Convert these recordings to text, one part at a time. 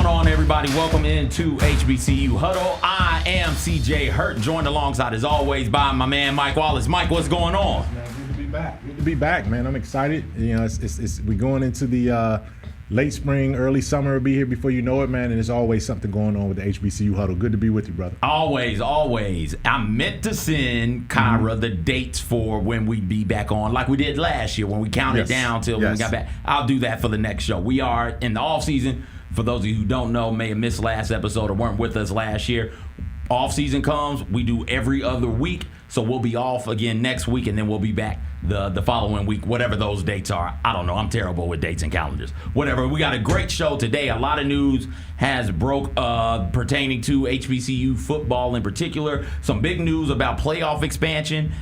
going on, everybody? Welcome into HBCU Huddle. I am CJ Hurt, joined alongside, as always, by my man Mike Wallace. Mike, what's going on? Man, good to be back. Good to be back, man. I'm excited. You know, we're going into the late spring, early summer. Will be here before you know it, man. And there's always something going on with the HBCU Huddle. Good to be with you, brother. Always, always. I meant to send Kyra the dates for when we be back on, like we did last year when we counted down till when we got back. I'll do that for the next show. We are in the off season. For those of you who don't know, may have missed last episode or weren't with us last year, off season comes. We do every other week. So we'll be off again next week, and then we'll be back the following week, whatever those dates are. I don't know. I'm terrible with dates and calendars. Whatever. We got a great show today. A lot of news has broke pertaining to HBCU football in particular. Some big news about playoff expansion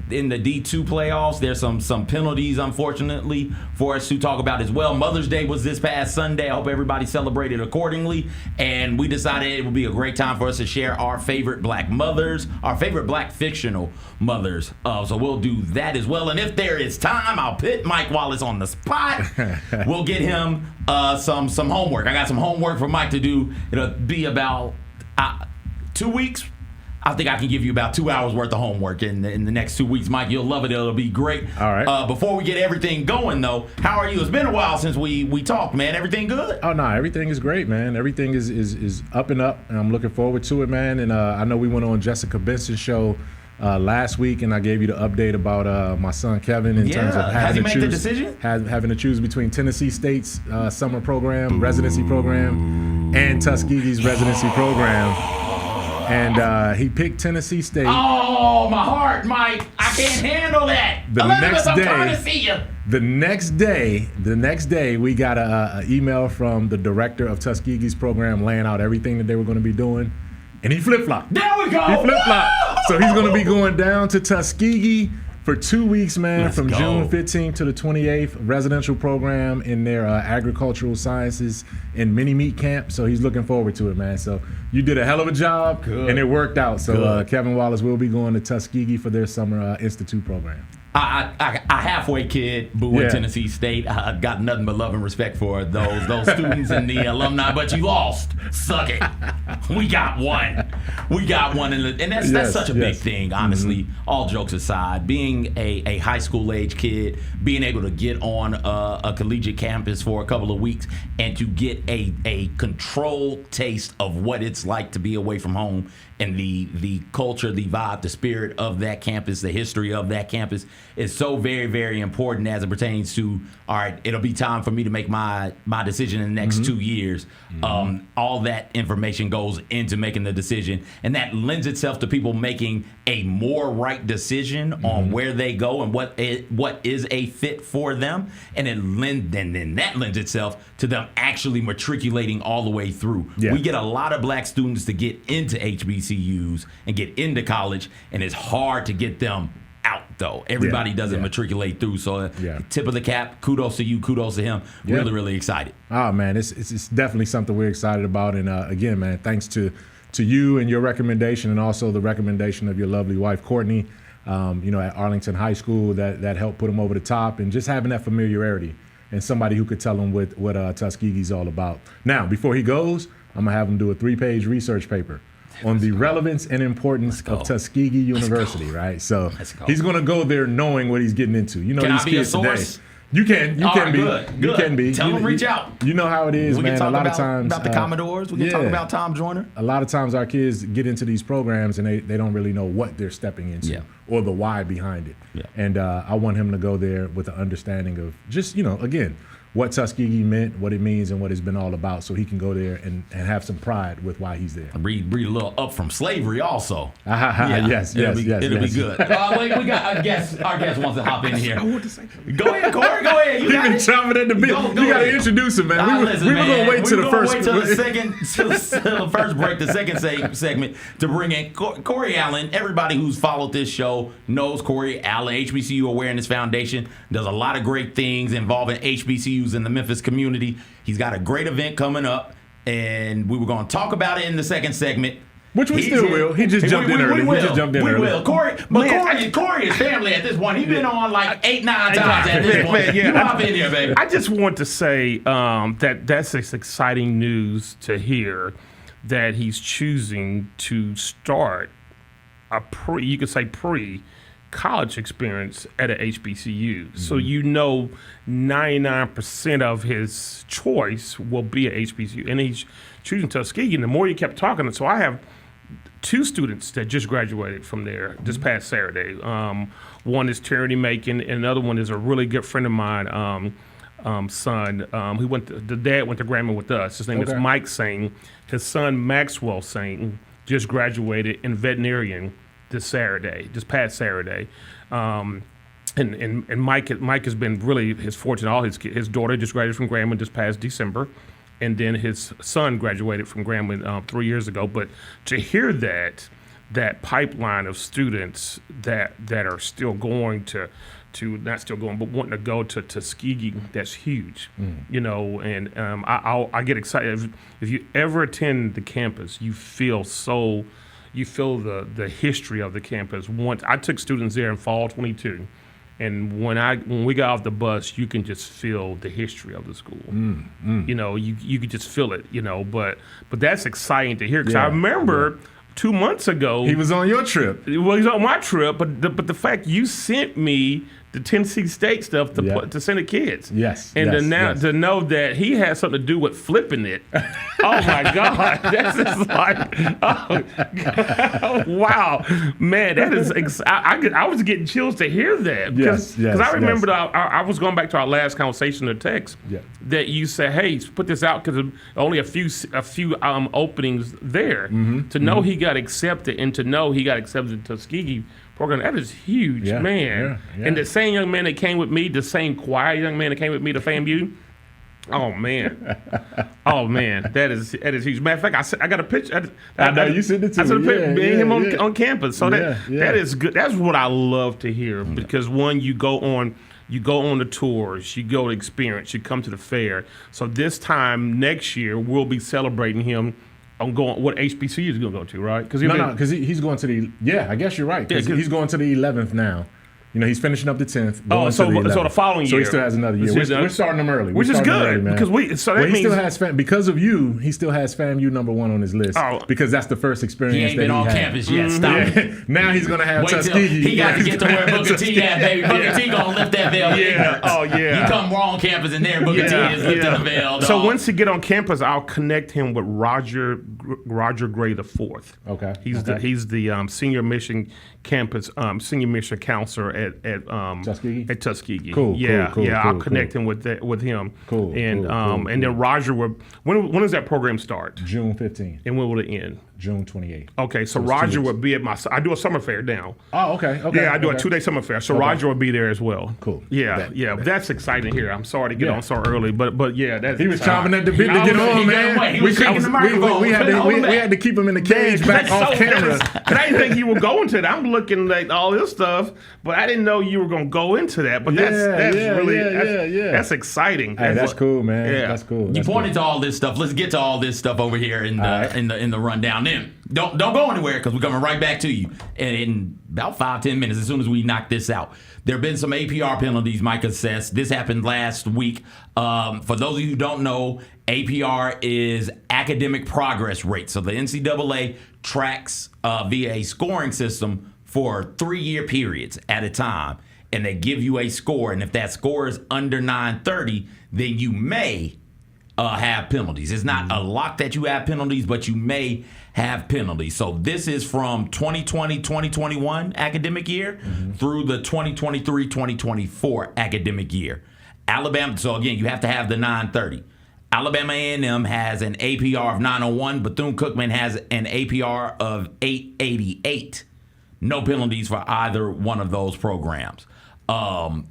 in the D2 playoffs. There's some penalties, unfortunately, for us to talk about as well. Mother's Day was this past Sunday. I hope everybody celebrated accordingly. And we decided it would be a great time for us to share our favorite black mothers, our favorite black fictional mothers. So we'll do that as well. And if there is time, I'll put Mike Wallace on the spot. We'll get him some homework. I got some homework for Mike to do. It'll be about 2 weeks. I think I can give you about 2 hours worth of homework in the next 2 weeks. Mike, you'll love it. It'll be great. All right. Before we get everything going, though, how are you? It's been a while since we talked, man. Everything good? Oh, no, everything is great, man. Everything is up and up, and I'm looking forward to it, man. And I know we went on Jessica Benson's show last week, and I gave you the update about my son Kevin in terms of having the decision? Having to choose between Tennessee State's summer program, residency program, and Tuskegee's residency program. And he picked Tennessee State. Oh, my heart, Mike. I can't handle that. Elizabeth, I'm trying to see you. The next day, we got an email from the director of Tuskegee's program laying out everything that they were going to be doing. And he flip-flopped. There we go. He flip-flopped. So he's going to be going down to Tuskegee for 2 weeks, man, from June 15th to the 28th, residential program in their agricultural sciences and mini-meat camp. So he's looking forward to it, man. So you did a hell of a job, and it worked out. So Kevin Wallace will be going to Tuskegee for their summer institute program. I halfway kid, boo at Tennessee State. I got nothing but love and respect for those students and the alumni, but you lost. Suck it. We got one. And that's such a big thing, honestly. All jokes aside, being a high school age kid, being able to get on a collegiate campus for a couple of weeks and to get a controlled taste of what it's like to be away from home and the culture, the vibe, the spirit of that campus, the history of that campus is so very, very important as it pertains to, all right, it'll be time for me to make my decision in the next 2 years. All that information goes into making the decision, and that lends itself to people making a more right decision on where they go and what is a fit for them, and then that lends itself to them actually matriculating all the way through. We get a lot of black students to get into HBCUs and get into college, and it's hard to get them out, though. Everybody doesn't matriculate through. So tip of the cap, kudos to you, kudos to him. Really, really excited. Oh, man, it's definitely something we're excited about. And again, man, thanks to you and your recommendation, and also the recommendation of your lovely wife, Courtney, at Arlington High School that helped put him over the top, and just having that familiarity and somebody who could tell him what Tuskegee's all about. Now, before he goes, I'm going to have him do a 3-page research paper on the relevance and importance of Tuskegee University, right? So he's going to go there knowing what he's getting into. You know, can these I be kids a source? Today. You can be. Good. You can be. Tell them reach out. You know how it is, we man. Can talk a lot of times about the Commodores. We can talk about Tom Joyner. A lot of times our kids get into these programs and they don't really know what they're stepping into or the why behind it. And I want him to go there with an understanding of just, again, what Tuskegee meant, what it means, and what it's been all about, so he can go there and have some pride with why he's there. Read a little Up From Slavery also. Yes. It'll be good. Wait, we got our guest wants to hop in here. I want to say something. Go ahead, Corey. Go ahead. You've been chomping at the bit. You got to introduce him, man. We were going to wait till the first break, the second segment, to bring in Corey Allen. Everybody who's followed this show knows Corey Allen. HBCU Awareness Foundation does a lot of great things involving HBCUs in the Memphis community. He's got a great event coming up, and we were going to talk about it in the second segment. Which we still will. He just jumped in early. We will. will. Corey is family at this point. He's been on like 8-9 times at this point. You hop in here, baby. I just want to say that's exciting news to hear that he's choosing to start a pre-college experience at a HBCU. Mm-hmm. So 99% of his choice will be at HBCU. And he's choosing Tuskegee. And the more you kept talking, so I have 2 students that just graduated from there this past Saturday. One is Tyranny Macon, and another one is a really good friend of mine, son. The dad went to Grambling with us. His name is Mike Singh. His son Maxwell Singh just graduated in veterinarian this past Saturday. And Mike has been really his fortune. All his daughter just graduated from Grambling this past December. And then his son graduated from Grambling 3 years ago. But to hear that pipeline of students that are still going to not still going, but wanting to go to Tuskegee, that's huge. And I get excited. If you ever attend the campus, you feel the history of the campus. Once I took students there in fall 22. And when we got off the bus, you can just feel the history of the school. You could just feel it. But that's exciting to hear because I remember 2 months ago he was on your trip. Well, he's on my trip, but the fact you sent me the Tennessee State stuff to send the kids. Yes. And to know that he had something to do with flipping it. Oh my God. That's just like, wow. Man, that is, I was getting chills to hear that. Because I remember I was going back to our last conversation of text that you said, hey, put this out because only a few openings there. To know he got accepted and to know he got accepted to Tuskegee program, that is huge, man. And the same young man that came with me, the same quiet young man that came with me to FAMU, oh man, that is huge. Matter of fact, I got a picture. I know you sent it to me. I sent a picture of him on campus. So that is good. That's what I love to hear because one, you go on the tours, you go to experience, you come to the fair. So this time next year, we'll be celebrating him. I'm going. What HBCU is going to go to, right? Because he's going to the. Yeah, I guess you're right. Because he's going to the 11th now. He's finishing up the 10th. So the following year. So he still has another year. We're starting him early. Which is good because he still has because of you. He still has FAMU #1 on his list because that's the first experience. He ain't been on campus yet. Stop it. Now he's gonna have Tuskegee. He got to get to where Booker T at, baby. Booker T gonna lift that veil. You come wrong campus and there Booker T is lifting the veil. Dog. So once he get on campus, I'll connect him with Roger Gray IV. Okay. He's the senior mission campus senior mission counselor at Tuskegee. At Tuskegee. Cool. I'll connect him with him. Cool. And then Roger will. When does that program start? June 15th. And when will it end? June 28th. Okay, so Roger will be at I do a summer fair now. Oh, okay. Yeah, I do a 2-day summer fair. So Roger will be there as well. Cool. Yeah. That's exciting here. I'm sorry to get on so early, but yeah, that's he was chomping at the bit to get on, man. We had to keep him in the cage back off camera. Because I didn't think you were going to that. I'm looking at all this stuff, but I didn't know you were going to go into that. But that's exciting. Hey, that's cool, man. Yeah. That's cool. You pointed to all this stuff. Let's get to all this stuff over here in the rundown. Then don't go anywhere because we're coming right back to you in about 5-10 minutes as soon as we knock this out. There have been some APR penalties Mike assessed. This happened last week. For those of you who don't know, APR is academic progress rate. So the NCAA tracks via a scoring system for 3-year periods at a time. And they give you a score. And if that score is under 930, then you may have penalties. It's not a lock that you have penalties, but you may have penalties. So this is from 2020-2021 academic year through the 2023-2024 academic year. Alabama, so again, you have to have the 930. Alabama A&M has an APR of 901. Bethune-Cookman has an APR of 888. No penalties for either one of those programs.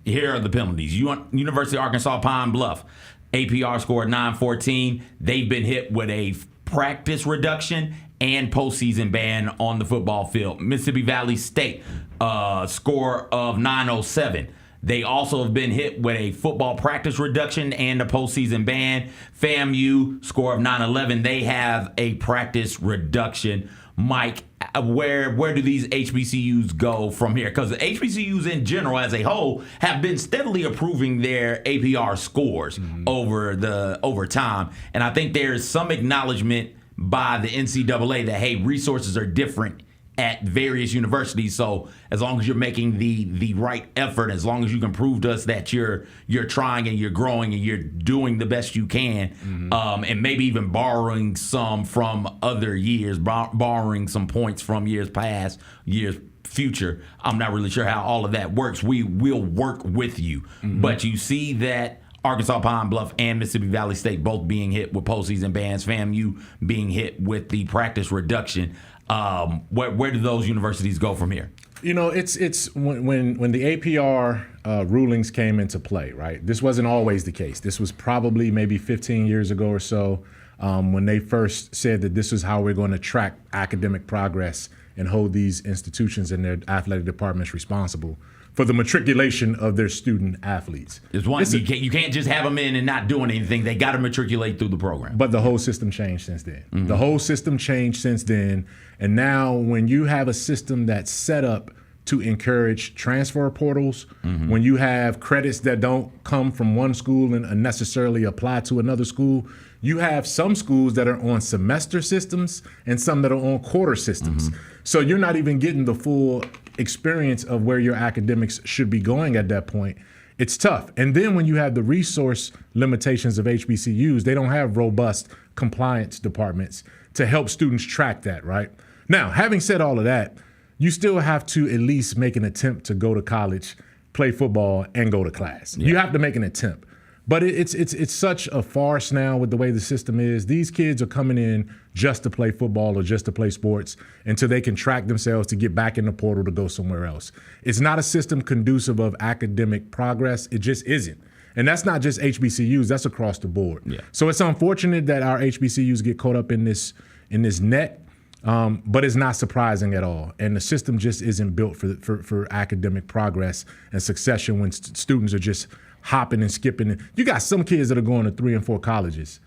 Here are the penalties. University of Arkansas Pine Bluff, APR scored 914. They've been hit with a practice reduction and postseason ban on the football field. Mississippi Valley State, score of 907. They also have been hit with a football practice reduction and a postseason ban. FAMU, score of 911. They have a practice reduction. Mike, where do these HBCUs go from here? Because the HBCUs in general as a whole have been steadily improving their APR scores over time. And I think there's some acknowledgement by the NCAA that, hey, resources are different at various universities. So as long as you're making the right effort, as long as you can prove to us that you're trying and you're growing and you're doing the best you can, and maybe even borrowing some from other years, borrowing some points from years past, years future. I'm not really sure how all of that works. We will work with you. But you see that Arkansas Pine Bluff and Mississippi Valley State both being hit with postseason bans, FAMU being hit with the practice reduction. Where do those universities go from here? You know, it's when the APR rulings came into play, right? This wasn't always the case. This was probably maybe 15 years ago or so when they first said that this is how we're going to track academic progress and hold these institutions and their athletic departments responsible for the matriculation of their student athletes. You can't just have them in and not doing anything. They got to matriculate through the program. But the whole system changed since then. The whole system changed since then. And now when you have a system that's set up to encourage transfer portals, when you have credits that don't come from one school and necessarily apply to another school, you have some schools that are on semester systems and some that are on quarter systems. So you're not even getting the full experience of where your academics should be going at that point. It's tough. And then when you have the resource limitations of HBCUs, they don't have robust compliance departments to help students track that, right? Now, having said all of that, you still have to at least make an attempt to go to college, play football, and go to class. You have to make an attempt. But it's such a farce now with the way the system is. These kids are coming in just to play football or just to play sports until they can track themselves to get back in the portal to go somewhere else. It's not a system conducive of academic progress. It just isn't. And that's not just HBCUs, that's across the board. So it's unfortunate that our HBCUs get caught up in this net, but it's not surprising at all. And the system just isn't built for academic progress and succession when students are just hopping and skipping. You got some kids that are going to 3 and 4 colleges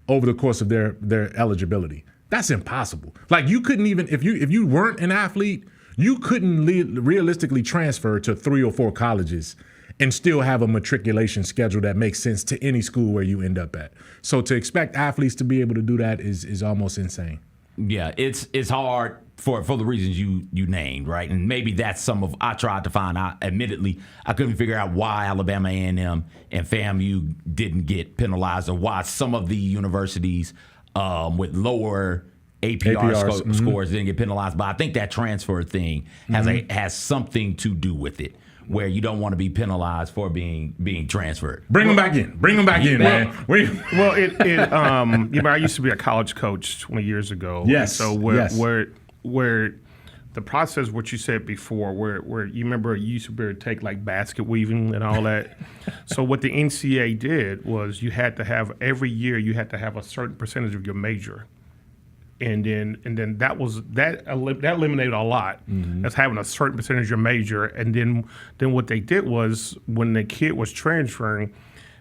over the course of their eligibility. That's impossible. Like you couldn't even, if you weren't an athlete, you couldn't realistically transfer to 3 or 4 colleges and still have a matriculation schedule that makes sense to any school where you end up at. So to expect athletes to be able to do that is almost insane. Yeah, it's hard for the reasons you named, right? And maybe that's some of I tried to find out. Admittedly, I couldn't figure out why Alabama A&M and FAMU didn't get penalized, or why some of the universities with lower APR scores didn't get penalized. But I think that transfer thing has something to do with it, where you don't want to be penalized for being transferred. Bring them back in, man. I used to be a college coach 20 years ago. Yes. So where the process, what you said before, where you remember you used to be able to take like basket weaving and all that. So what the NCAA did was you had to have every year you had to have a certain percentage of your major. And then that eliminated a lot. That's having a certain percentage of your major. And then what they did was when the kid was transferring,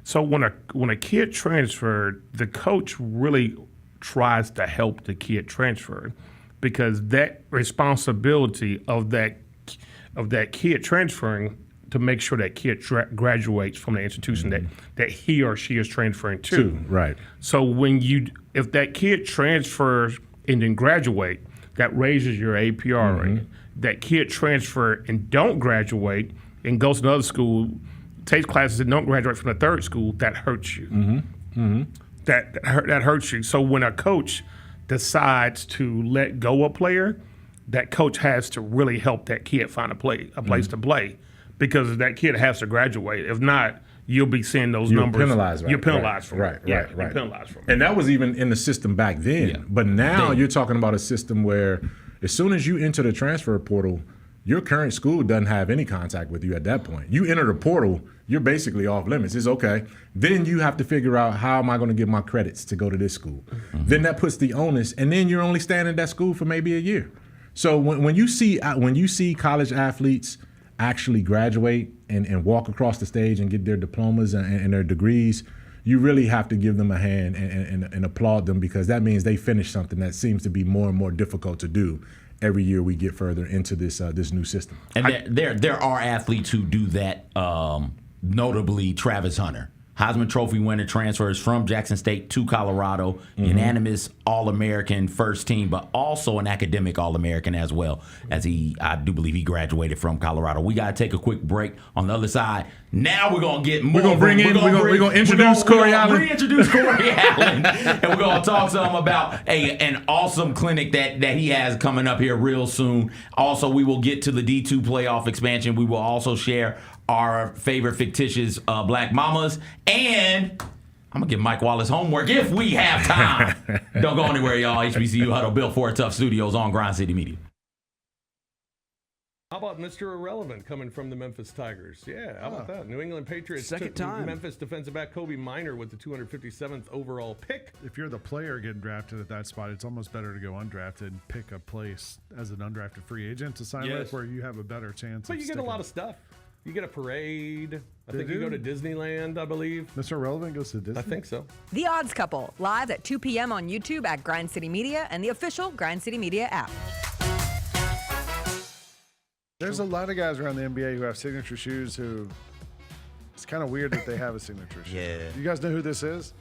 so when a kid transferred, the coach really tries to help the kid transfer, because that responsibility of that kid transferring to make sure that kid graduates from the institution that he or she is transferring to. Right. So if that kid transfers and then graduate, that raises your APR rate. That kid transfer and don't graduate and goes to another school, takes classes and don't graduate from the third school, that hurts you. That hurts you. So when a coach decides to let go a player, that coach has to really help that kid find a place to play, because that kid has to graduate. If not, you'll be seeing those numbers. You're penalized for it. You're penalized for it. And that was even in the system back then. Yeah. But now you're talking about a system where as soon as you enter the transfer portal, your current school doesn't have any contact with you at that point. You enter the portal, you're basically off limits. It's okay. Then you have to figure out, how am I going to get my credits to go to this school? Then that puts the onus, and then you're only staying at that school for maybe a year. So when you see college athletes actually graduate and walk across the stage and get their diplomas and their degrees, you really have to give them a hand and applaud them, because that means they finish something that seems to be more and more difficult to do every year we get further into this this new system. And there are athletes who do that, notably Travis Hunter. Heisman Trophy winner, transfers from Jackson State to Colorado, unanimous All-American first team, but also an academic All-American as well, as I do believe he graduated from Colorado. We got to take a quick break. On the other side, now we're going to get more. We're going to introduce Corey Allen. Reintroduce Corey Allen, and we're going to talk to him about an awesome clinic that he has coming up here real soon. Also, we will get to the D2 playoff expansion. We will also share our favorite fictitious black mamas, and I'm going to give Mike Wallace homework if we have time. Don't go anywhere, y'all. HBCU Huddle, built for Tough Studios on Grind City Media. How about Mr. Irrelevant coming from the Memphis Tigers? Yeah, how about that? New England Patriots Second took time. Memphis defensive back Kobe Minor with the 257th overall pick. If you're the player getting drafted at that spot, it's almost better to go undrafted and pick a place as an undrafted free agent to sign with, where you have a better chance. But you get a lot of stuff. You get a parade. I think you go to Disneyland, I believe. Mr. Irrelevant goes to Disney? I think so. The Odds Couple, live at 2 p.m. on YouTube at Grind City Media and the official Grind City Media app. There's a lot of guys around the NBA who have signature shoes who it's kind of weird that they have a signature shoe. Yeah. You guys know who this is?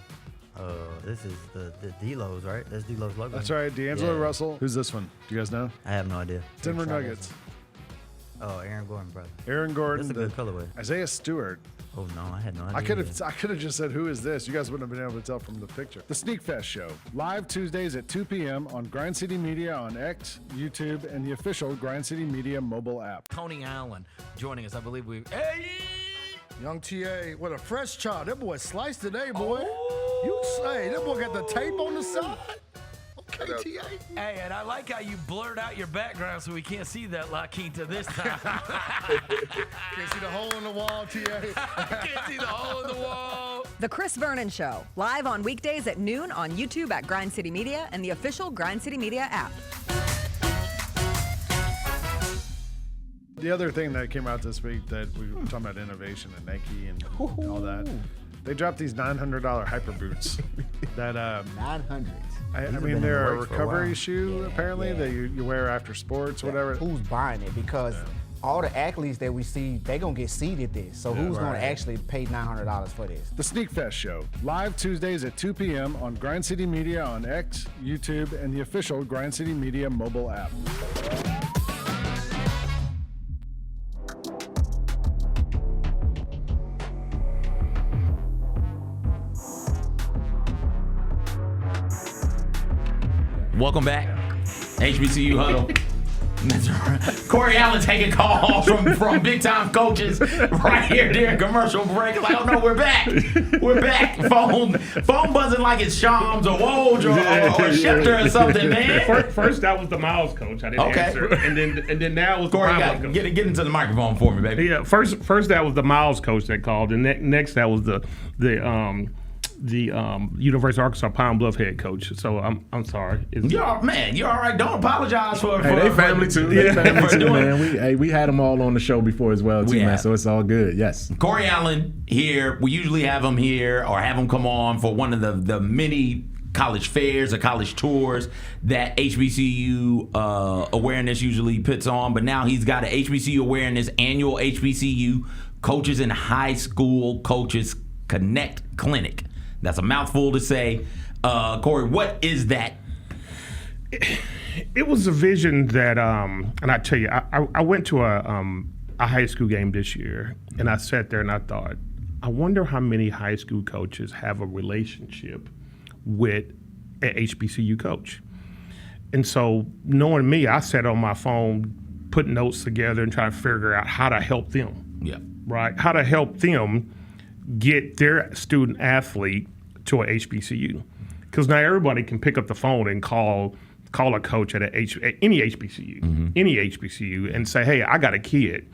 This is the D-Lo's, right? That's D-Lo's logo. That's right, D'Angelo Yeah. Russell. Who's this one? Do you guys know? I have no idea. Denver Try this Nuggets. one. Oh, Aaron Gordon, brother. Aaron Gordon. That's a good colorway. Isaiah Stewart. Oh, no, I had no idea. I could have just said, who is this? You guys wouldn't have been able to tell from the picture. The Sneak Fest Show, live Tuesdays at 2 p.m. on Grind City Media on X, YouTube, and the official Grind City Media mobile app. Tony Allen joining us. I believe Hey! Young TA with a fresh chop. That boy sliced today, boy. You say, that boy got the tape on the side. Okay, TA. Hey, and I like how you blurred out your background so we can't see that La Quinta this time. Can't see the hole in the wall, TA. Can't see the hole in the wall. The Chris Vernon Show, live on weekdays at noon on YouTube at Grind City Media and the official Grind City Media app. The other thing that came out this week that we were talking about innovation and Nike and all that, they dropped these $900 hyper boots that 900. I mean, they're a recovery shoe apparently that you wear after sports, whatever. Who's buying it? Because all the athletes that we see, they're going to get seeded this. So who's going to actually pay $900 for this? The Sneak Fest Show, live Tuesdays at 2 p.m. on Grind City Media on X, YouTube, and the official Grind City Media mobile app. Welcome back, HBCU Huddle. Corey Allen taking calls from big time coaches right here during commercial break. Like, oh no, we're back. We're back. Phone buzzing like it's Shams or Woj or Schefter or something, man. First that was the Miles coach. I didn't answer. And then now was Corey, the Miles coach. get into the microphone for me, baby. Yeah, first that was the Miles coach that called, and next that was the University of Arkansas Pine Bluff head coach. So I'm sorry. You're all right. Don't apologize for. Hey, they family too. They family too, man. We had them all on the show before as well too, man. So it's all good. Yes. Corey Allen here. We usually have him here or have him come on for one of the many college fairs or college tours that HBCU awareness usually puts on. But now he's got an HBCU awareness annual HBCU Coaches and High School Coaches Connect Clinic. That's a mouthful to say. Corey, what is that? It was a vision that, and I tell you, I went to a high school game this year, and I sat there and I thought, I wonder how many high school coaches have a relationship with an HBCU coach. And so, knowing me, I sat on my phone, put notes together, and trying to figure out how to help them. Yeah. Right? How to help them get their student athlete to a HBCU, because now everybody can pick up the phone and call a coach at any HBCU, and say, hey, I got a kid,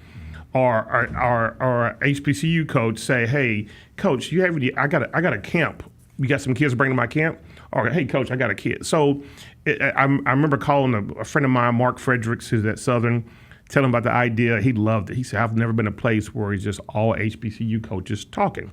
or a HBCU coach say, hey, coach, I got a camp. You got some kids to bring to my camp? Or hey, coach, I got a kid. So I remember calling a friend of mine, Mark Fredericks, who's at Southern, telling him about the idea. He loved it. He said, I've never been a place where it's just all HBCU coaches talking.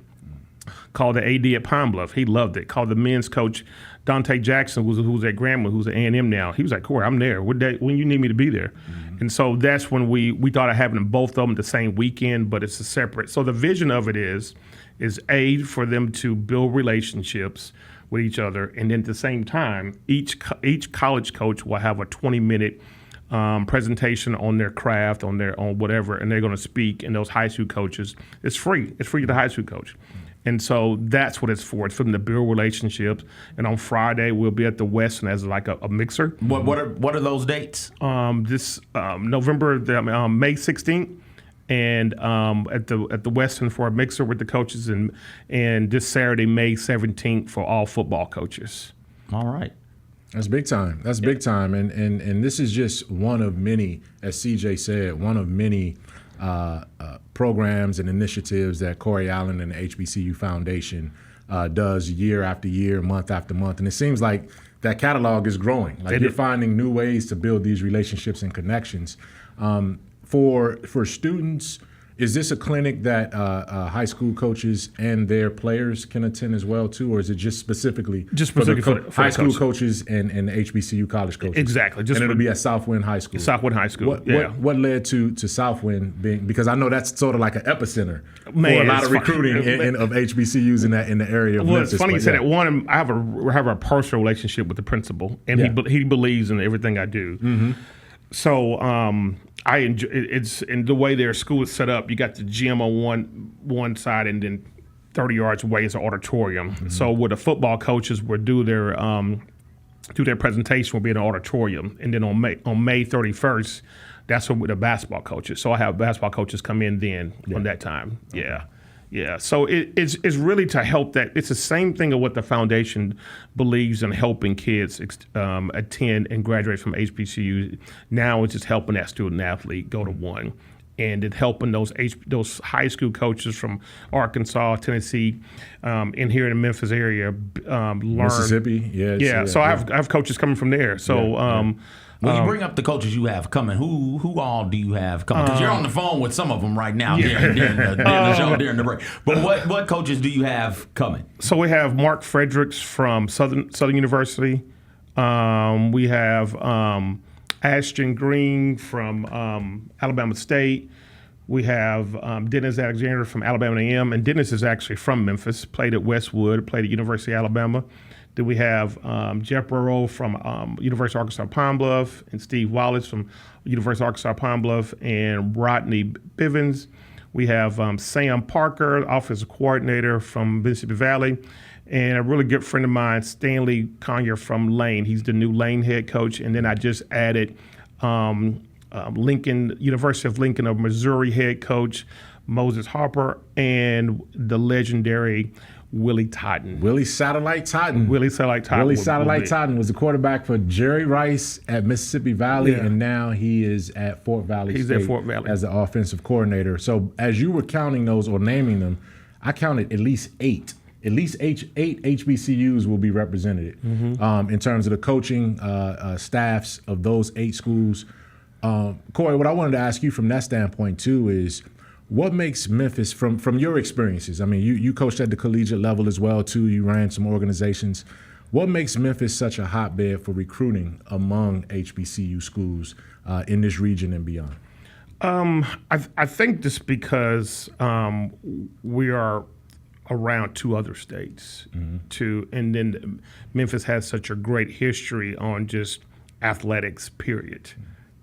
Called the AD at Pine Bluff. He loved it. Called the men's coach, Dante Jackson, who's at Grambling, who's at A&M now. He was like, Corey, I'm there. When you need me to be there. And so that's when we thought of having both of them the same weekend, but it's a separate. So the vision of it is A, for them to build relationships with each other, and then at the same time, each college coach will have a 20-minute presentation on their craft, on whatever, and they're going to speak. And those high school coaches, it's free. It's free to the high school coach. And so that's what it's for. It's for them to build relationships. And on Friday, we'll be at the Weston as like a mixer. What are those dates? This November, May 16th. And at the Weston for a mixer with the coaches, and this Saturday, May 17th, for all football coaches. All right. That's big time. That's big time. And this is just one of many, as CJ said, one of many programs and initiatives that Corey Allen and the HBCU Foundation does year after year, month after month. And it seems like that catalog is growing. Like you're finding new ways to build these relationships and connections. For students, is this a clinic that high school coaches and their players can attend as well too, or is it just specifically for high school coaches and the HBCU college coaches? Exactly. And it'll be at Southwind High School. Southwind High School. What led to Southwind being, because I know that's sort of like an epicenter for a lot of recruiting of HBCUs in the area of Memphis. It's funny you said that. One, I have a personal relationship with the principal, and he believes in everything I do. So I enjoy it's in the way their school is set up. You got the gym on one side, and then 30 yards away is an auditorium. So where the football coaches would do their presentation will be in an auditorium, and then on May 31st, that's when the basketball coaches. So I have basketball coaches come in then on that time. Yeah. So it's really to help that. It's the same thing of what the foundation believes in, helping kids attend and graduate from HBCU. Now it's just helping that student athlete go to one, and it's helping those high school coaches from Arkansas, Tennessee, in here in the Memphis area learn. Mississippi, So I have coaches coming from there. So. When you bring up the coaches you have coming, who all do you have coming? Because you're on the phone with some of them right now during the show, during the break. But what coaches do you have coming? So we have Mark Fredericks from Southern University. We have Ashton Green from Alabama State. We have Dennis Alexander from Alabama A&M, and Dennis is actually from Memphis, played at Westwood, played at University of Alabama. Then we have Jeff Burrow from University of Arkansas Pine Bluff, and Steve Wallace from University of Arkansas Pine Bluff, and Rodney Bivens. We have Sam Parker, offensive coordinator from Mississippi Valley, and a really good friend of mine, Stanley Conyer from Lane. He's the new Lane head coach. And then I just added Lincoln, University of Lincoln of Missouri head coach, Moses Harper, and the legendary Willie Totten. Willie Satellite Totten. Willie Satellite Totten was the quarterback for Jerry Rice at Mississippi Valley, and now he is at Fort Valley State at Fort Valley as the offensive coordinator. So as you were counting those or naming them, I counted at least eight. At least eight HBCUs will be represented in terms of the coaching staffs of those 8 schools. Corey, what I wanted to ask you from that standpoint too is, what makes Memphis, from your experiences, I mean, you coached at the collegiate level as well too, you ran some organizations. What makes Memphis such a hotbed for recruiting among HBCU schools in this region and beyond? I think just because we are around 2 other states, and then Memphis has such a great history on just athletics, period.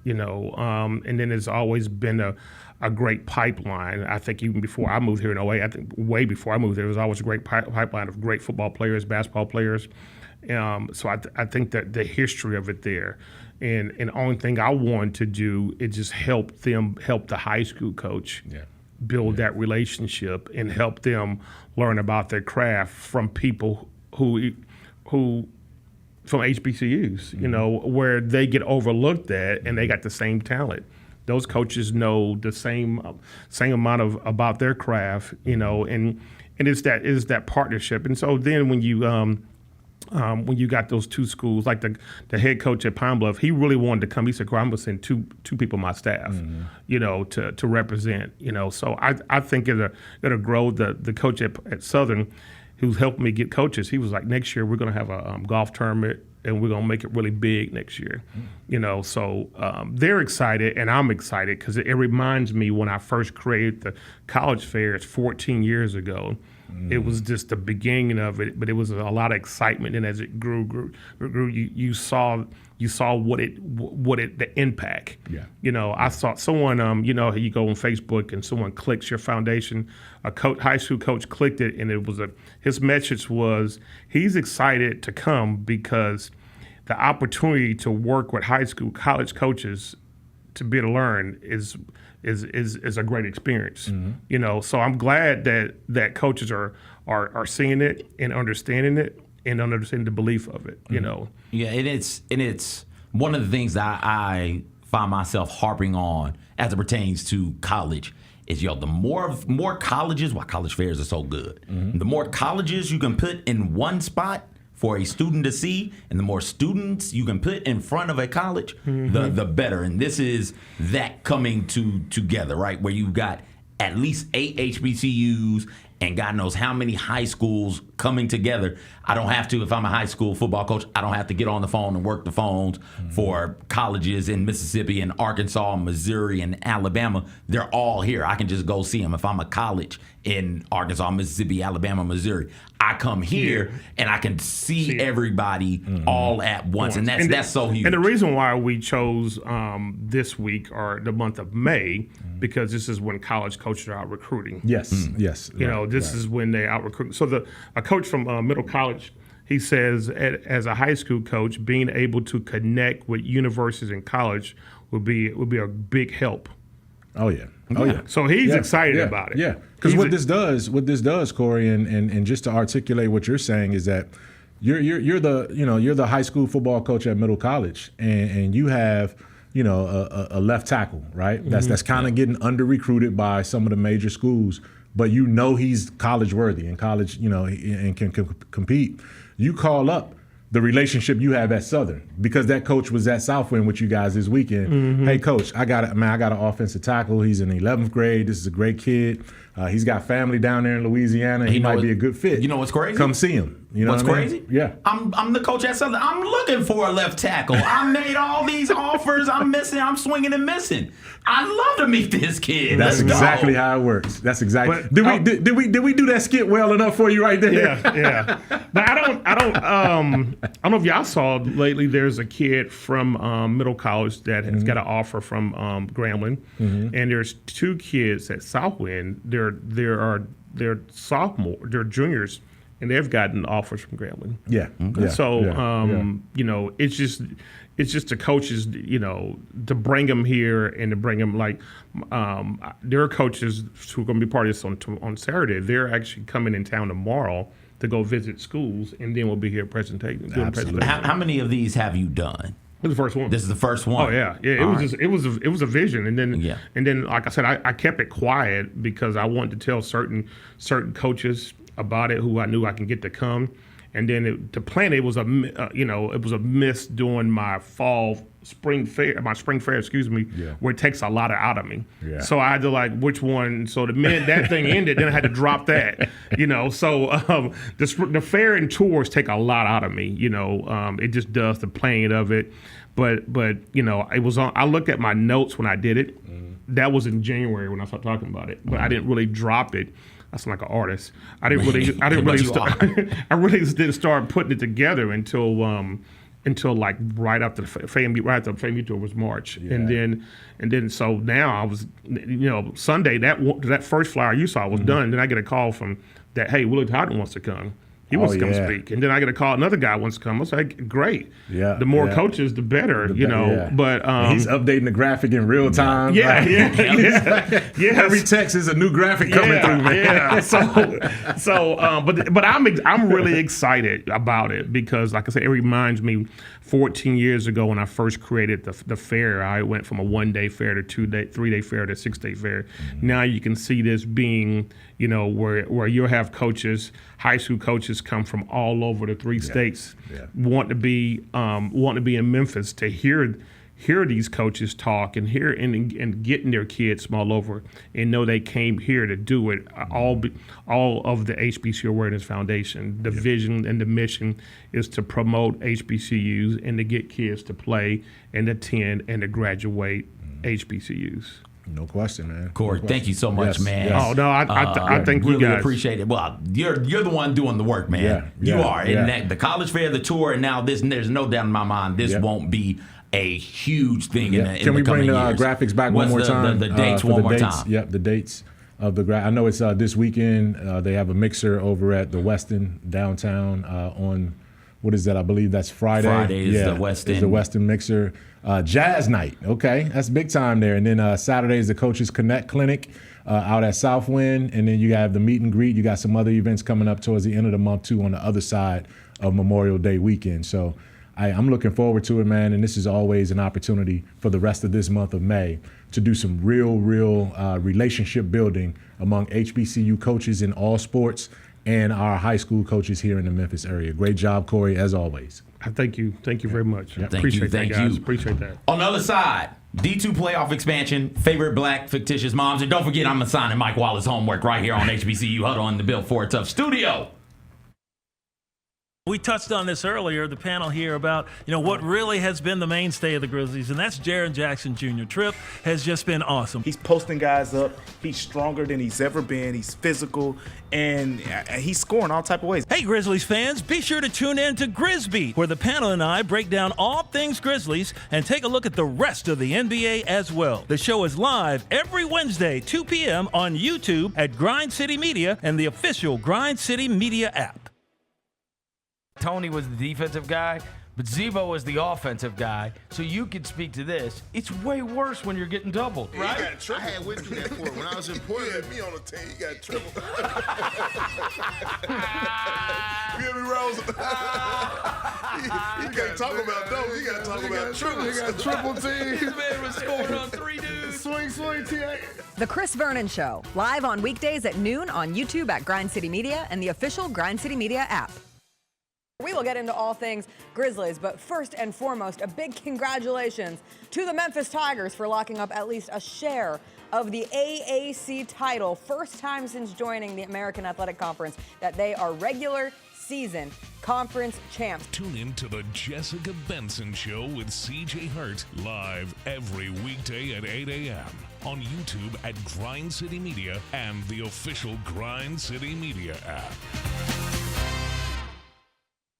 And then there's always been a great pipeline. I think even before I moved here in 08, I think way before I moved there, there was always a great pipeline of great football players, basketball players. So I think that the history of it there, and the only thing I wanted to do is just help the high school coach build that relationship and help them learn about their craft from people who from HBCUs, where they get overlooked at and they got the same talent. Those coaches know the same amount about their craft, and it's that partnership. And so then when you when you got those two schools, like the head coach at Pine Bluff, he really wanted to come. He said, I'm going to send two people on my staff, to represent, So I think it'll grow. The coach at Southern, who's helping me get coaches, he was like, next year we're going to have a golf tournament and we're going to make it really big next year. So they're excited and I'm excited because it reminds me when I first created the college fairs 14 years ago. It was just the beginning of it, but it was a lot of excitement. And as it grew, you saw the impact. Yeah. I saw someone, you go on Facebook and someone clicks your foundation. A high school coach clicked it, and his message was he's excited to come because the opportunity to work with college coaches to be able to learn is a great experience. So I'm glad that coaches are seeing it and understanding it and understanding the belief of it. Yeah, and it's one of the things that I find myself harping on as it pertains to college is the more colleges, why college fairs are so good. The more colleges you can put in one spot for a student to see, and the more students you can put in front of a college, the better. And this is that coming together, right? Where you've got at least 8 HBCUs and God knows how many high schools coming together. I don't have to, if I'm a high school football coach, I don't have to get on the phone and work the phones for colleges in Mississippi and Arkansas, Missouri, and Alabama. They're all here. I can just go see them. If I'm a college in Arkansas, Mississippi, Alabama, Missouri, I come here and I can see everybody all at once. And that's so huge. And the reason why we chose this week or the month of May, because this is when college coaches are out recruiting. Yes, yes. This is when they out recruiting. So a coach from Middle College, he says, as a high school coach, being able to connect with universities and college would be a big help. Oh yeah. Oh yeah. So he's excited about it. Yeah. Because what this does, Corey, and just to articulate what you're saying is that you're the high school football coach at Middle College, and you have a left tackle, right? That's kind of getting under recruited by some of the major schools, but he's college worthy and college, and can compete. You call up the relationship you have at Southern, because that coach was at Southwind with you guys this weekend. Hey, coach, I got an offensive tackle. He's in the 11th grade. This is a great kid. He's got family down there in Louisiana. He might be a good fit. You know what's crazy? Come see him. You know what's what I mean? crazy? Yeah. I'm the coach at Southern. I'm looking for a left tackle. I made all these offers. I'm I'm swinging and missing. I'd love to meet this kid. That's exactly how it works. That's exactly. Did we do that skit well enough for you right there? Yeah. But I don't know if y'all saw lately. There's a kid from Middle College that has got an offer from Grambling, and there's 2 kids at Southwind. They're sophomore, they're juniors, and they've gotten offers from Grambling. Yeah. Okay. So it's just the coaches, to bring them here and to bring them there are coaches who are going to be part of this on Saturday. They're actually coming in town tomorrow to go visit schools, and then we'll be here doing presentation. How many of these have you done? This is the first one. This is the first one. Oh yeah. It was a vision, and then like I said, I kept it quiet because I wanted to tell certain coaches about it who I knew I can get to come, and then to plan it was a miss during my spring fair, where it takes a lot out of me. Yeah. So I had to which one. So the minute that thing ended, then I had to drop that. So the fair and tours take a lot out of me. It just does, the playing of it. But it was on. I looked at my notes when I did it. That was in January when I started talking about it, but I didn't really drop it. I sound like an artist. I really didn't start putting it together until right after the FAMU tour was March, and then so now I was, Sunday that first flyer you saw was done. Then I get a call from that, hey, Willie Totten wants to come. He wants to come speak, and then I get a call. Another guy wants to come. I was like, great. Yeah. The more coaches, the better. Yeah. But he's updating the graphic in real time. Yeah. Every text is a new graphic coming through, man. Yeah. But I'm really excited about it because, like I said, it reminds me 14 years ago when I first created the fair. I went from a 1-day fair to 2-day, 3-day fair to 6-day fair. Now you can see this being, where you'll have coaches, high school coaches come from all over the three states, want to be in Memphis to hear these coaches talk and hear and getting their kids from all over and know they came here to do it. All of the HBCU Awareness Foundation, the vision and the mission is to promote HBCUs and to get kids to play and attend and to graduate HBCUs. No question, man. Corey, thank you so much, man. Yes. Oh no, I think really we guys appreciate it. Well, you're the one doing the work, man. You are. And the college fair, the tour, and now this. There's no doubt in my mind this won't be a huge thing in the Can we bring the years. graphics back one more time? The dates one more time. Yep, the dates of the I know it's this weekend. They have a mixer over at the Westin downtown on, what is that? I believe that's Friday. Friday is the Westin. Is the Westin mixer. Jazz night. Okay, that's big time there. And then Saturday is the Coaches Connect Clinic out at Southwind. And then you have the meet and greet. You got some other events coming up towards the end of the month too on the other side of Memorial Day weekend. So I'm looking forward to it, man, and this is always an opportunity for the rest of this month of May to do some real relationship building among HBCU coaches in all sports and our high school coaches here in the Memphis area. Great job, Corey, as always. Thank you very much. Yep. Appreciate that, guys. You. Appreciate that. On the other side, D2 playoff expansion, favorite black fictitious moms, and don't forget I'm assigning Mike Wallace homework right here on HBCU Huddle in the Built For It Tough studio. We touched on this earlier, the panel here, about what really has been the mainstay of the Grizzlies, and that's Jaren Jackson Jr. Trip has just been awesome. He's posting guys up. He's stronger than he's ever been. He's physical, and he's scoring all type of ways. Hey, Grizzlies fans, be sure to tune in to Grizzbeat, where the panel and I break down all things Grizzlies and take a look at the rest of the NBA as well. The show is live every Wednesday, 2 p.m. on YouTube at Grind City Media and the official Grind City Media app. Tony was the defensive guy, but Zebo was the offensive guy. So you could speak to this. It's way worse when you're getting doubled, right? You got triple. I had went through that for when I was in Portland. You had me on the team. You got triple. You hear me, Rose? You can't talk about those. You got to talk about triple. You got triple teams. This man was scoring on 3 dudes. Swing, TA. The Chris Vernon Show, live on weekdays at noon on YouTube at Grind City Media and the official Grind City Media app. We will get into all things Grizzlies, but first and foremost, a big congratulations to the Memphis Tigers for locking up at least a share of the AAC title. First time since joining the American Athletic Conference that they are regular season conference champs. Tune in to the Jessica Benson Show with CJ Hurt, live every weekday at 8 a.m. on YouTube at Grind City Media and the official Grind City Media app.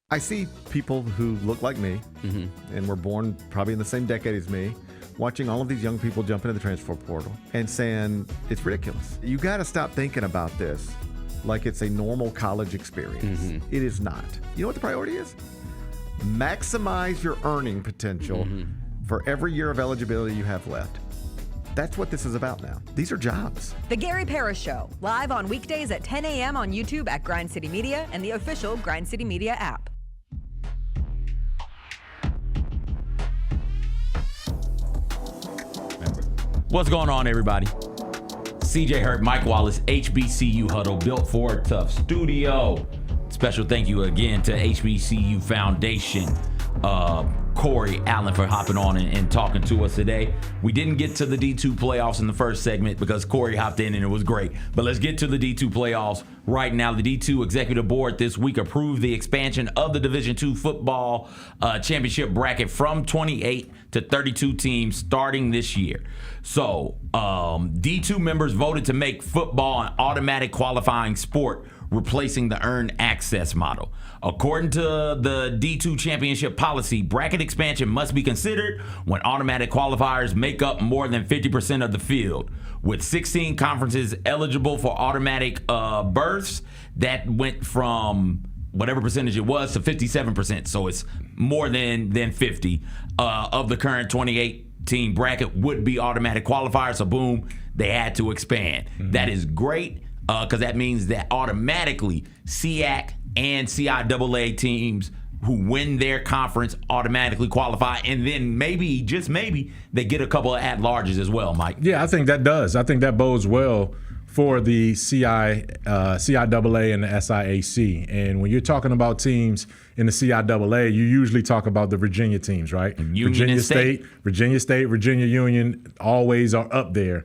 I see people who look like me and were born probably in the same decade as me, watching all of these young people jump into the transfer portal and saying it's ridiculous. You got to stop thinking about this like it's a normal college experience. It is not. You know what the priority is? Maximize your earning potential for every year of eligibility you have left. That's what this is about now. These are jobs. The Gary Parrish Show, live on weekdays at 10 a.m. on YouTube at Grind City Media and the official Grind City Media app. What's going on, everybody? CJ Hurt, Mike Wallace, HBCU Huddle, Built For It Tough studio. Special thank you again to HBCU Foundation, Corey Allen, for hopping on and talking to us today. We didn't get to the D2 playoffs in the first segment because Corey hopped in and it was great. But let's get to the D2 playoffs right now. The D2 Executive Board this week approved the expansion of the Division II football championship bracket from 28 to 32 teams starting this year. So D2 members voted to make football an automatic qualifying sport, replacing the earned access model. According to the D2 championship policy, bracket expansion must be considered when automatic qualifiers make up more than 50% of the field. With 16 conferences eligible for automatic berths, that went from whatever percentage it was to 57%. So it's more than 50 of the current 28-team bracket would be automatic qualifiers. So boom, they had to expand. That is great. Because that means that automatically SEAC and CIAA teams who win their conference automatically qualify, and then maybe, just maybe, they get a couple of at-larges as well, Mike. Yeah, I think that does. I think that bodes well for the CIAA and the SIAC. And when you're talking about teams in the CIAA, you usually talk about the Virginia teams, right? Virginia State, Virginia Union always are up there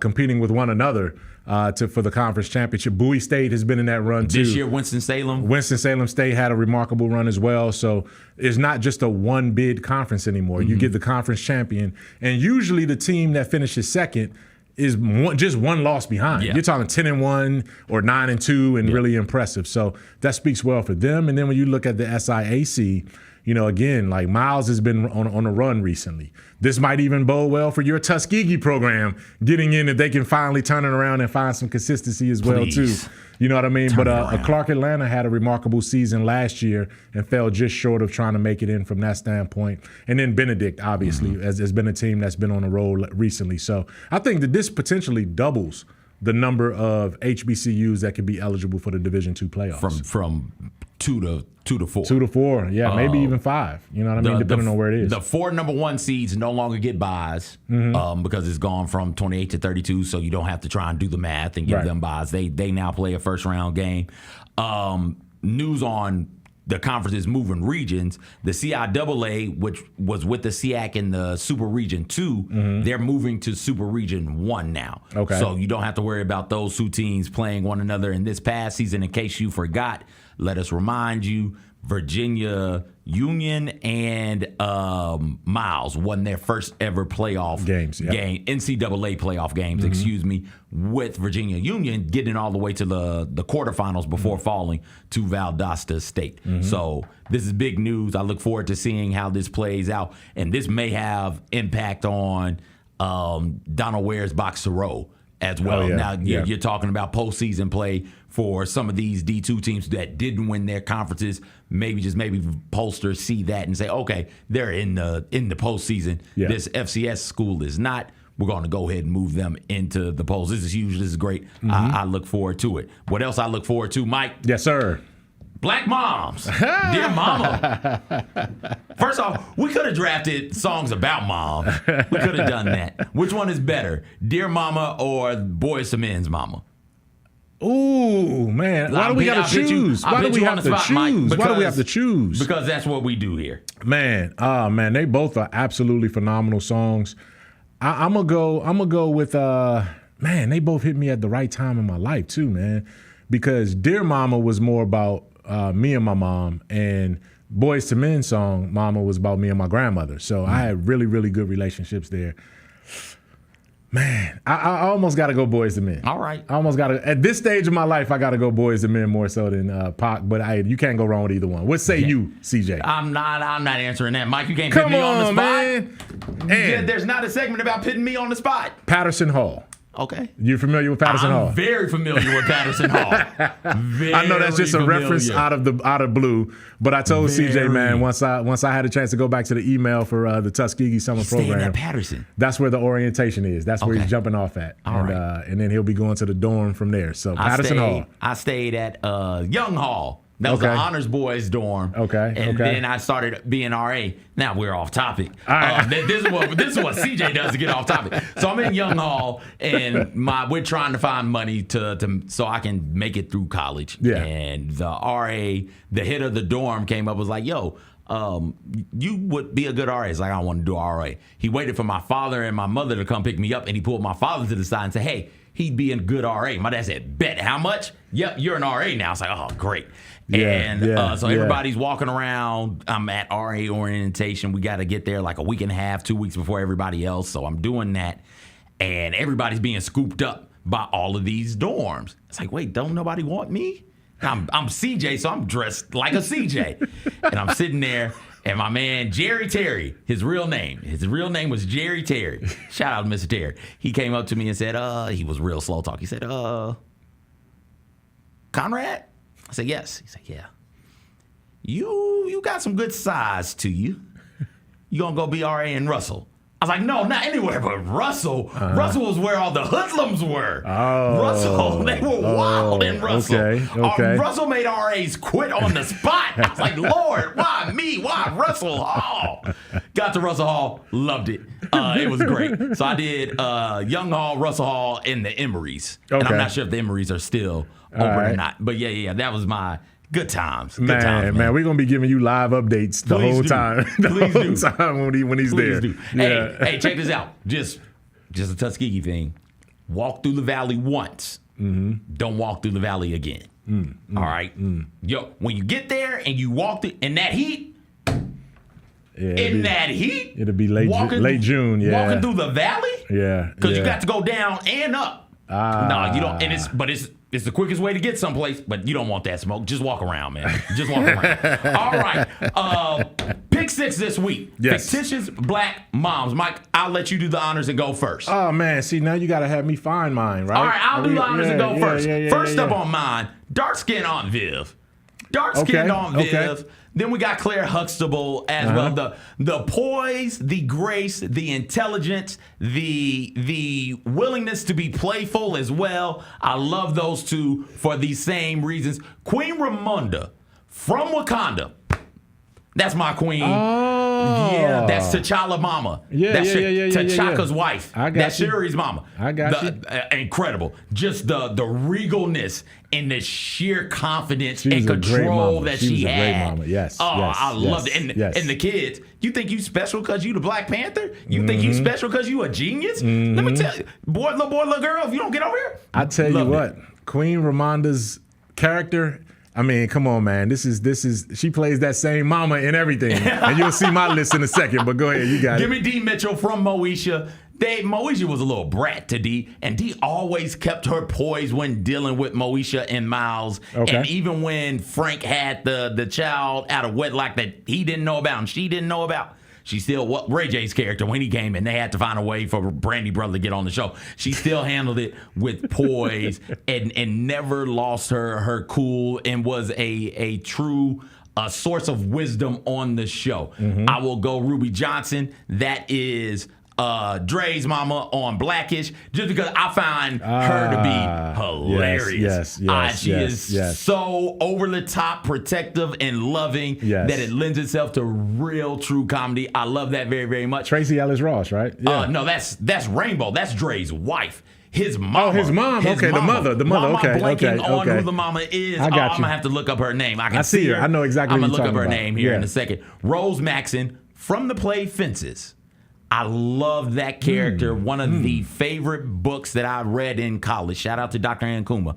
competing with one another for the conference championship. Bowie State has been in that run too. This year, Winston-Salem. Winston-Salem State had a remarkable run as well. So it's not just a one-bid conference anymore. You get the conference champion, and usually the team that finishes second is just one loss behind. You're talking 10-1 or 9-2 and really impressive. So that speaks well for them. And then when you look at the SIAC, you know, again, like Miles has been on a run recently. This might even bode well for your Tuskegee program getting in if they can finally turn it around and find some consistency as well too. You know what I mean? But Clark Atlanta had a remarkable season last year and fell just short of trying to make it in from that standpoint. And then Benedict, obviously, has been a team that's been on a roll recently. So I think that this potentially doubles the number of HBCUs that could be eligible for the Division II playoffs. From 2 to 4. 2 to 4, yeah, maybe even 5. You know what I mean? Depending on where it is. The 4 number 1 seeds no longer get buys because it's gone from 28 to 32, so you don't have to try and do the math and give them buys. They now play a first round game. News on the conferences moving regions. The CIAA, which was with the SEAC in the Super Region 2, they're moving to Super Region 1 now. Okay. So you don't have to worry about those 2 teams playing one another in this past season. In case you forgot, let us remind you, Virginia Union and Miles won their first ever playoff game, NCAA playoff games, excuse me, with Virginia Union getting all the way to the quarterfinals before falling to Valdosta State. So this is big news. I look forward to seeing how this plays out, and this may have impact on Donald Ware's Box to Row as well. Now you're talking about postseason play for some of these D2 teams that didn't win their conferences. Maybe pollsters see that and say, okay, they're in the postseason. This FCS school is not. We're going to go ahead and move them into the polls. This is huge. This is great. I look forward to it. What else I look forward to, Mike? Yes, sir. Black moms. Dear mama. First off, we could have drafted songs about moms. We could have done that. Which one is better? Dear Mama or Boys to Men's Mama? Ooh, man. Why do we got to choose? Why do we have to choose? Why do we have to choose? Because that's what we do here. Man, they both are absolutely phenomenal songs. I'm gonna go with man, they both hit me at the right time in my life too, man. Because Dear Mama was more about me and my mom, and Boys to Men song, Mama, was about me and my grandmother. So I had really, really good relationships there. Man, I almost got to go Boys to Men. All right. I almost got to, at this stage of my life, I got to go Boys to Men more so than Pac, but you can't go wrong with either one. What say you, CJ? I'm not answering that. Mike, you can't put me on the spot. Man. And there's not a segment about putting me on the spot. Patterson Hall. Okay. You familiar with Patterson Hall? I'm very familiar with Patterson Hall. I know that's just a reference out of blue, but I told CJ, man, once I had a chance to go back to the email for the Tuskegee summer program, at Patterson. That's where the orientation is. That's where he's jumping off at. All right. And then he'll be going to the dorm from there. So Patterson Hall. I stayed at Young Hall. That was the honors boys dorm. And then I started being RA. Now we're off topic. This is what CJ does to get off topic. So I'm in Young Hall, and we're trying to find money so I can make it through college. Yeah. And the RA, the head of the dorm, came up and was like, yo, you would be a good RA. He's like, I don't want to do RA. He waited for my father and my mother to come pick me up, and he pulled my father to the side and said, hey, he'd be a good RA. My dad said, bet. How much? Yep, you're an RA now. It's like, oh, great. So everybody's walking around. I'm at RA orientation. We got to get there like a week and a half, 2 weeks before everybody else. So I'm doing that. And everybody's being scooped up by all of these dorms. It's like, wait, don't nobody want me? I'm CJ, so I'm dressed like a CJ. And I'm sitting there. And my man, Jerry Terry, his real name was Jerry Terry. Shout out to Mr. Terry. He came up to me and said, he was real slow talk. He said, Conrad? I said, yes. He said, yeah. You got some good size to you. You gonna go be RA in Russell? I was like, no, not anywhere but Russell. Russell was where all the hoodlums were. Russell, they were wild in Russell. Okay. Russell made RAs quit on the spot. I was like, Lord, why me? Why Russell Hall? Got to Russell Hall, loved it. It was great. So I did Young Hall, Russell Hall, and the Emorys. And I'm not sure if the Emorys are still open or not. But yeah, that was my good times. Good times, man, we're gonna be giving you live updates the whole time. Please do. Time when he's there. Do. Yeah. Hey, check this out. Just a Tuskegee thing. Walk through the valley once. Don't walk through the valley again. All right. Yo, when you get there and you walk in that heat, it'll be late June. Yeah, walking through the valley. Yeah, because you got to go down and up. No, you don't. And it's the quickest way to get someplace, but you don't want that smoke. Just walk around, man. Just walk around. All right. Pick 6 this week. Yes. Fictitious Black Moms. Mike, I'll let you do the honors and go first. Oh, man. See, now you got to have me find mine, right? All right, I'll do the honors and go first. First up on mine, dark skin Aunt Viv. Dark skinned Aunt Viv. Okay. Then we got Claire Huxtable as well. The poise, the grace, the intelligence, the willingness to be playful as well. I love those two for the same reasons. Queen Ramonda from Wakanda. That's my queen. Oh. Yeah, that's T'Challa mama. That's T'Chaka's wife. I got that's you. Shuri's mama. I got you. Incredible. Just the regalness and the sheer confidence She's and control that she was a had. great mama. Yes. Oh, yes, I loved it. And the kids, you think you special because you the Black Panther? You think you special because you a genius? Let me tell you, little boy, little girl, if you don't get over here. I tell you what, Queen Ramonda's character, I mean, come on, man. This is she plays that same mama in everything. And you'll see my list in a second, but go ahead, you got Give me D. Mitchell from Moesha. Moesha was a little brat to D, and D always kept her poise when dealing with Moesha and Miles. Okay. And even when Frank had the child out of wedlock that he didn't know about and she didn't know about, she still, Ray J's character, when he came in, they had to find a way for Brandy Brother to get on the show. She still handled it with poise and never lost her cool and was a true source of wisdom on the show. I will go Ruby Johnson. That is Dre's mama on Blackish, just because I find her to be hilarious. She is so over the top, protective, and loving that it lends itself to real, true comedy. I love that very, very much. Tracy Ellis Ross, right? Yeah. No, that's Rainbow. That's Dre's wife. His mama. Oh, his mom. Okay, the mother. Why Okay, am I blanking on okay. who the mama is? I got you. I'm gonna have to look up her name. I see her. I know exactly I'm what gonna you're look up her talking name about. here Yeah. in a second. Rose Maxon from the play Fences. I love that character. One of the favorite books that I read in college, shout out to Dr. Ankuma,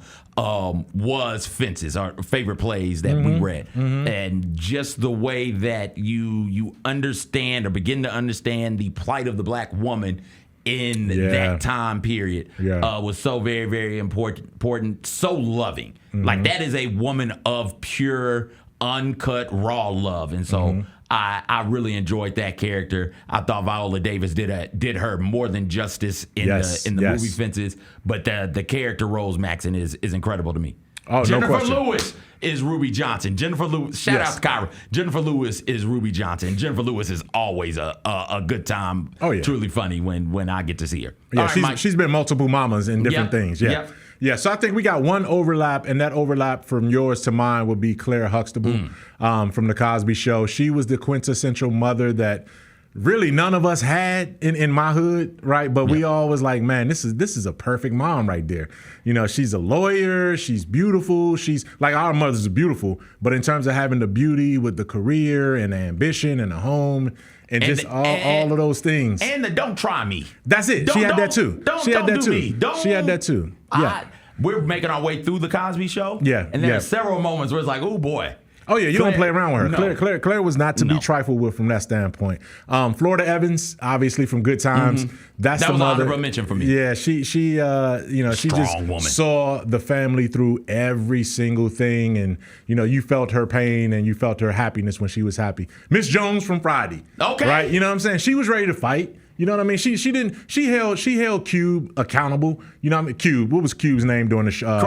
was Fences, our favorite plays that we read. And just the way that you understand or begin to understand the plight of the Black woman in that time period was so very, very important, so loving. Like, that is a woman of pure, uncut, raw love. And so I really enjoyed that character. I thought Viola Davis did her more than justice in the movie Fences, but the character Rose Maxon is incredible to me. Oh, Jennifer no question. Lewis is Ruby Johnson. Jennifer Lewis, shout out to Kyra. Jennifer Lewis is Ruby Johnson. Jennifer Lewis is always a good time. Oh, yeah. Truly funny when I get to see her. Yeah, All right, she's been multiple mamas in different things. Yeah. Yep. Yeah, so I think we got one overlap, and that overlap from yours to mine would be Claire Huxtable from The Cosby Show. She was the quintessential mother that really none of us had in my hood, right? But we all was like, man, this is a perfect mom right there. You know, she's a lawyer, she's beautiful, she's like, our mothers are beautiful, but in terms of having the beauty with the career and the ambition and the home and just all of those things. And the don't try me. That's it. She had that too. She had that too. She had that too. Yeah. We're making our way through The Cosby Show. Yeah. And there are several moments where it's like, oh boy. Oh yeah, you don't play around with her. No. Claire was not to be trifled with from that standpoint. Florida Evans, obviously from Good Times. That was the an mother. honorable mention for me. Yeah, she she just woman. saw the family through every single thing, and you felt her pain and you felt her happiness when she was happy. Miss Jones from Friday. Okay. Right? You know what I'm saying? She was ready to fight. You know what I mean? She held Cube accountable. You know what I mean? Cube. What was Cube's name during the show?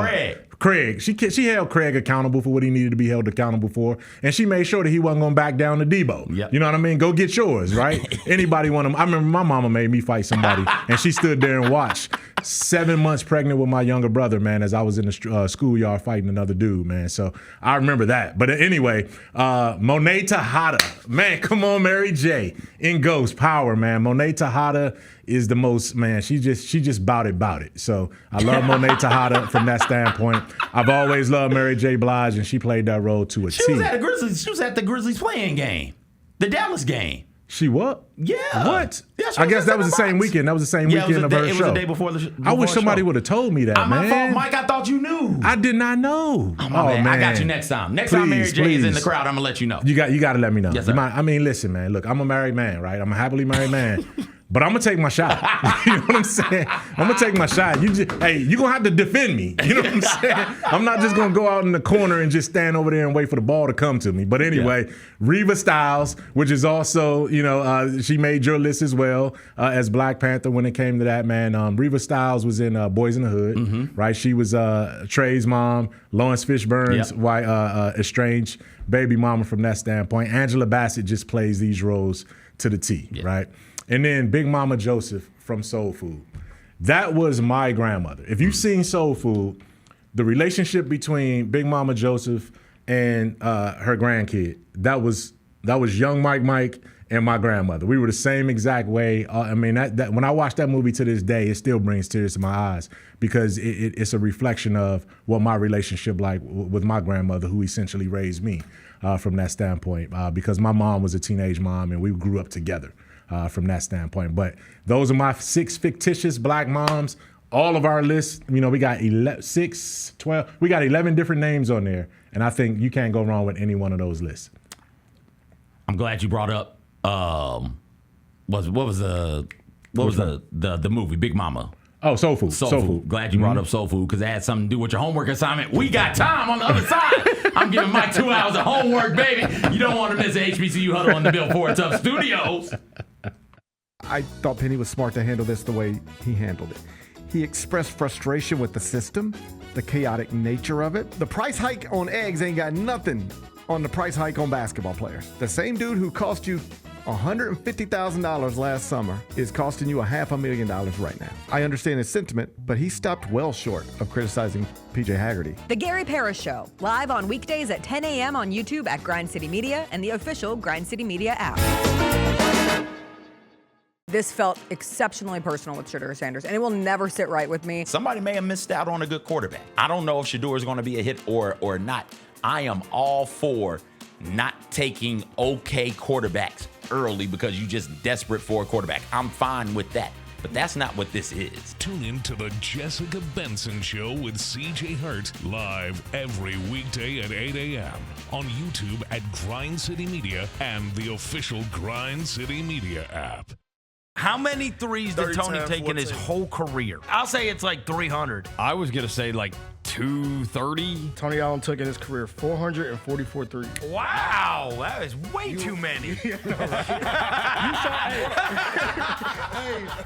Craig. She held Craig accountable for what he needed to be held accountable for, and she made sure that he wasn't going to back down to Debo. Yep. You know what I mean? Go get yours, right? Anybody want them? I remember my mama made me fight somebody, and she stood there and watched. 7 months pregnant with my younger brother, man, as I was in the schoolyard fighting another dude, man. So I remember that. But anyway, Monet Tejada. Man, come on, Mary J. In Ghost Power, man. Monet Tejada is the most, man, she just bout it. So I love Monet Tejada from that standpoint. I've always loved Mary J. Blige, and she played that role to a T. She was at the Grizzlies playing game. The Dallas game. She what? Yeah. What? Yeah, I guess that was the same weekend. That was the same weekend of her show. It was the day before the show. I wish somebody would have told me that, man. My fault, Mike. I thought you knew. I did not know. Oh, man. I got you next time. Next time Mary J is in the crowd, I'm going to let you know. You got to let me know. Yes, sir. I mean, listen, man. Look, I'm a married man, right? I'm a happily married man. But I'm going to take my shot. You know what I'm saying? I'm going to take my shot. You're going to have to defend me. You know what I'm saying? I'm not just going to go out in the corner and just stand over there and wait for the ball to come to me. But anyway, Reva Styles, which is also, she made your list as well as Black Panther when it came to that, man. Reva Styles was in Boys in the Hood, right? She was Trey's mom, Lawrence Fishburne's estranged baby mama from that standpoint. Angela Bassett just plays these roles to the T, right? And then Big Mama Joseph from Soul Food. That was my grandmother. If you've seen Soul Food, the relationship between Big Mama Joseph and her grandkid, that was young Mike and my grandmother. We were the same exact way. I mean, that when I watch that movie to this day, it still brings tears to my eyes because it's a reflection of what my relationship like with my grandmother, who essentially raised me from that standpoint. Because my mom was a teenage mom and we grew up together. From that standpoint. But those are my 6 fictitious Black moms. All of our lists, we got 12. We got 11 different names on there. And I think you can't go wrong with any one of those lists. I'm glad you brought up what was the movie Big Mama? Oh, Soul Food. Soul Food. Glad you brought up Soul Food because it had something to do with your homework assignment. We got time on the other side. I'm giving Mike 2 hours of homework, baby. You don't want to miss an HBCU Huddle on the Bill Ford Tough Studios. I thought Penny was smart to handle this the way he handled it. He expressed frustration with the system, the chaotic nature of it. The price hike on eggs ain't got nothing on the price hike on basketball players. The same dude who cost you $150,000 last summer is costing you $500,000 right now. I understand his sentiment, but he stopped well short of criticizing PJ Haggerty. The Gary Parrish Show, live on weekdays at 10 a.m. on YouTube at Grind City Media and the official Grind City Media app. This felt exceptionally personal with Shedeur Sanders, and it will never sit right with me. Somebody may have missed out on a good quarterback. I don't know if Shedeur is going to be a hit or not. I am all for not taking okay quarterbacks early because you're just desperate for a quarterback. I'm fine with that. But that's not what this is. Tune in to the Jessica Benson Show with CJ Hurt live every weekday at 8 a.m. on YouTube at Grind City Media and the official Grind City Media app. How many threes did Tony take in his whole career? I'll say it's like 300. I was going to say like 230. Tony Allen took in his career 444 threes. Wow, that is way too many.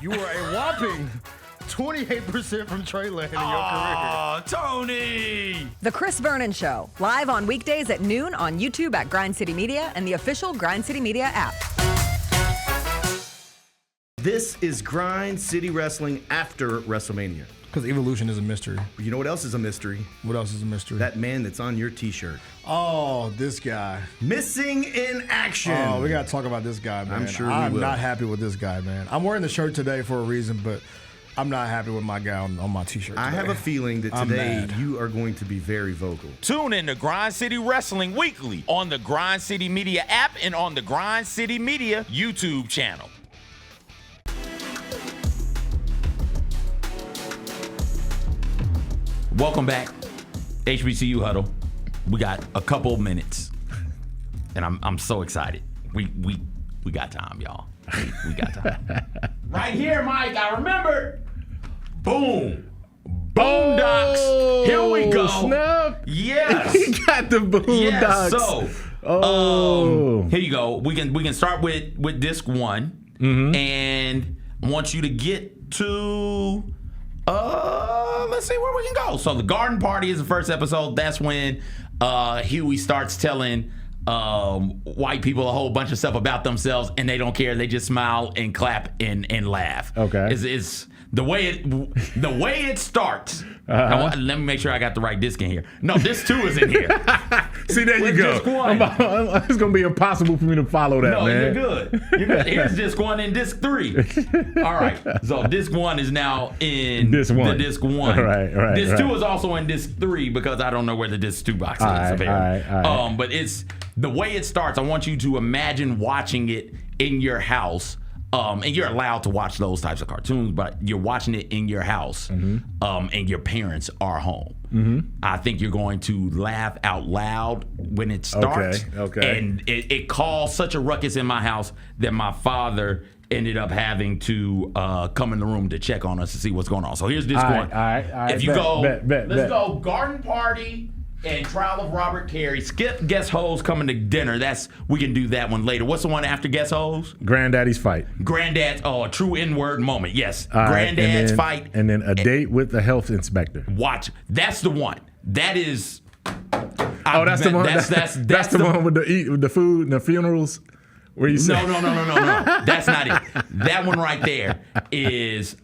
You were a whopping 28% from Trey Lane in your career. Oh, Tony! The Chris Vernon Show, live on weekdays at noon on YouTube at Grind City Media and the official Grind City Media app. This is Grind City Wrestling after WrestleMania. Because Evolution is a mystery. You know what else is a mystery? What else is a mystery? That man that's on your t-shirt. Oh, this guy. Missing in action. Oh, we got to talk about this guy, man. I'm sure we I'm will. not happy with this guy, man. I'm wearing the shirt today for a reason, but I'm not happy with my guy on my t-shirt today. I have a feeling that I'm today mad. you are going to be very vocal. Tune in to Grind City Wrestling weekly on the Grind City Media app and on the Grind City Media YouTube channel. Welcome back, HBCU Huddle. We got a couple minutes, and I'm so excited. We got time, y'all. We got time. Right here, Mike. I remember. Boom. Boondocks. Oh, Here we go. Snap. Yes. He got the Boondocks. Yes. So, here you go. We can start with disc 1, and I want you to get to let's let's see where we can go. So the garden party is the first episode. That's when Huey starts telling white people a whole bunch of stuff about themselves, and they don't care. They just smile and clap and laugh. Okay. It's the way it starts. Let me make sure I got the right disc in here. No, disc 2 is in here. See, there you go. Disc 1? It's going to be impossible for me to follow that, No, man. you're good. You're good. Here's disc 1 and disc 3. All right. So disc 1 is now in Disc 1. the disc 1. Right. Disc 2 is also in disc 3 because I don't know where the disc 2 box is. Apparently. All right. But it's the way it starts. I want you to imagine watching it in your house. And you're allowed to watch those types of cartoons, but you're watching it in your house, and your parents are home. I think you're going to laugh out loud when it starts. Okay. And it caused such a ruckus in my house that my father ended up having to come in the room to check on us to see what's going on. So here's this one. All right. If you let's go garden party and trial of Robert Carey. Skip guest hoes coming to dinner. We can do that one later. What's the one after guest hoes? Granddaddy's fight. Granddad's a true N-word moment. Yes. All Granddad's right, fight. And then a date with the health inspector. Watch. That's the one. That is. That's the one. That's the one with the food and the funerals. Where you say No. That's not it. That one right there is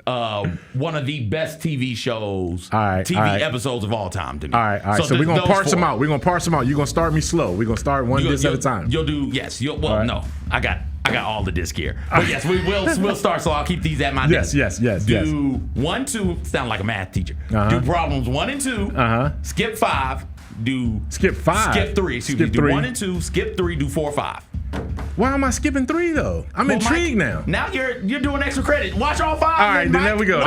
one of the best TV shows, TV episodes of all time to me. All right. So we're gonna parse them out. You're gonna start me slow. We're gonna start one disc at a time. You'll do no. I got all the disc here. But yes, we'll start. So I'll keep these at my desk. Yes. Do 1, 2. Sound like a math teacher. Do problems 1 and 2. Skip 5. Do skip 5. Skip 3. Excuse me. Do 1 and 2. Skip 3. Do 4, 5. Why am I skipping 3 though? I'm intrigued now. Now you're doing extra credit. Watch all 5. All right, then there we go.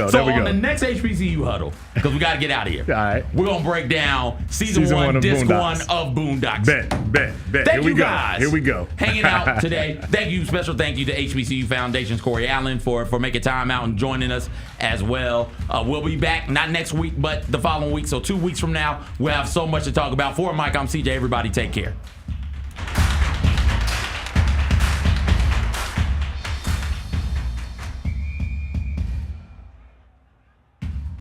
So on the next HBCU huddle, because we got to get out of here. All right. We're gonna break down season 1, disc 1 of Boondocks. Bet. Thank you guys. Here we go. Hanging out today. Special thank you to HBCU Foundation's Corey Allen for making time out and joining us as well. We'll be back not next week, but the following week. So 2 weeks from now, we'll have so much to talk about. For Mike, I'm CJ. Everybody take care.